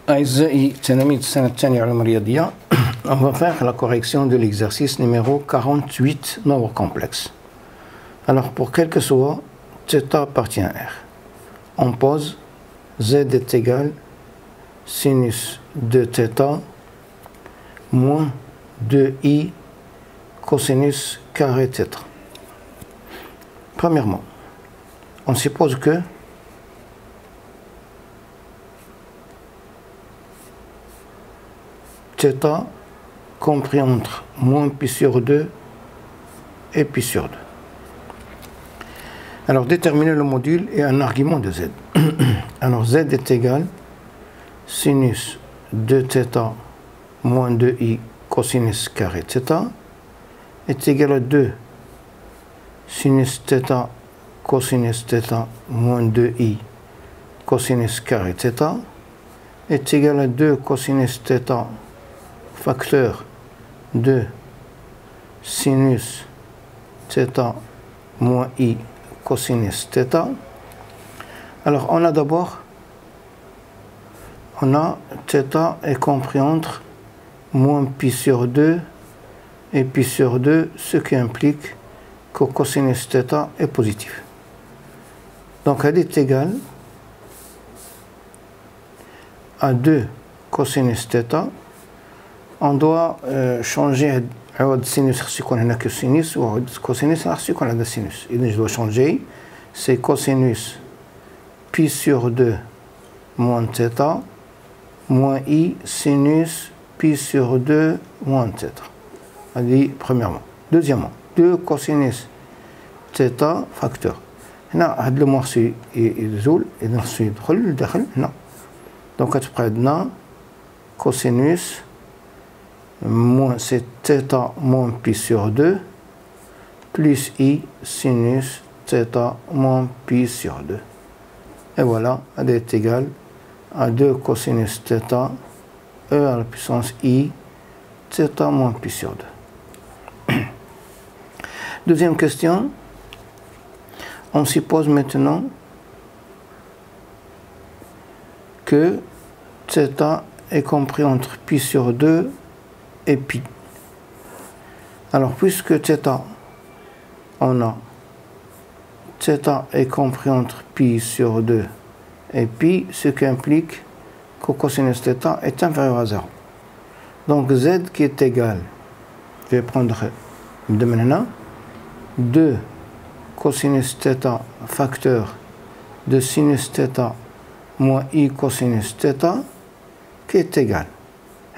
أعزائي تلاميذ السنة الثانية علوم الرياضية. On va faire la correction de l'exercice numéro 48, nombre complexe. Alors, pour quel que soit, θ appartient à R. On pose Z est égal sinus de θ moins 2i cosinus carré θ. Premièrement, on suppose que θ compris entre moins pi sur 2 et pi sur 2. Alors, déterminer le module et un argument de z. Alors, z est égal sinus de θ moins 2i cosinus carré θ est égal à 2 sinus θ cosinus θ moins 2i cosinus carré θ est égal à 2 cosinus θ facteur de sinus θ moins i cosinus θ. Alors on a d'abord θ est compris entre moins pi sur 2 et pi sur 2, ce qui implique que cosinus θ est positif. Donc elle est égale à 2 cosinus θ. On doit changer عوض sinus خصو يكون هنا كوسينوس وعوض كوسينوس خصو يكون عندنا sinus. إذا je dois changer, c'est cosinus pi sur 2 moins θ moins i sinus pi sur 2 moins θ. هذه premièrement. Deuxièmement, 2 cosinus θ facteur. هنا هاد لو موان خصو يزول، إذا خصو يدخل لداخل هنا. دونك كتبقى عندنا cosinus moins c'est θ moins pi sur 2 plus i sinus θ moins pi sur 2. Et voilà, elle est égale à 2 cosinus θ e à la puissance i θ moins pi sur 2. Deuxième question, on suppose maintenant que θ est compris entre pi sur 2 et pi. Alors, puisque θ, on a θ est compris entre pi sur 2 et pi, ce qui implique que cosinus θ est inférieur à 0. Donc, z qui est égal, je vais prendre de maintenant 2 cosinus θ facteur de sinus θ moins i cosinus θ qui est égal.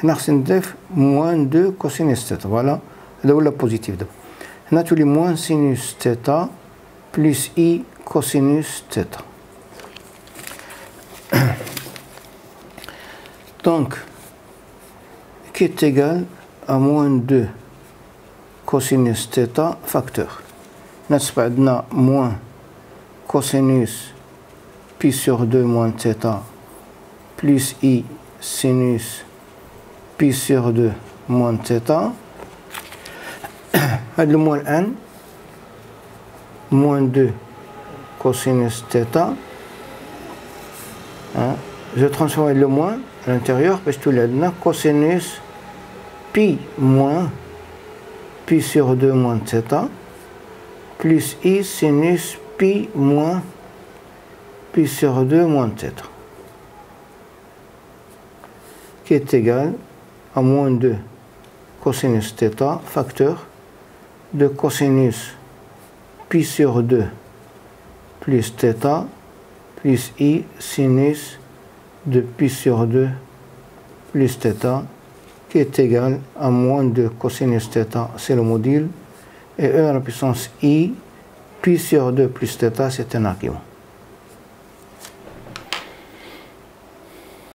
هنا خصني نضيف moins 2 cosinus θ. Voilà, هذا هو البوزيتيف دابا. هنا تولي moins sinus θ plus i cosinus θ. Donc, qui est égal à moins 2 cosinus θ facteur. نصبح عندنا moins cosinus pi sur 2 moins θ plus i sinus pi sur 2 moins θ. هذا الموان الآن moins 2 cosinus θ. Je transforme le moins à l'intérieur parce que là, cosinus pi moins pi sur 2 moins θ plus i sinus pi moins pi sur 2 moins θ qui est égal à moins 2 cosinus θ facteur de cosinus pi sur 2 plus θ plus i sinus de pi sur 2 plus θ qui est égal à moins 2 cosinus θ, c'est le module, et e à la puissance i pi sur 2 plus θ, c'est un argument.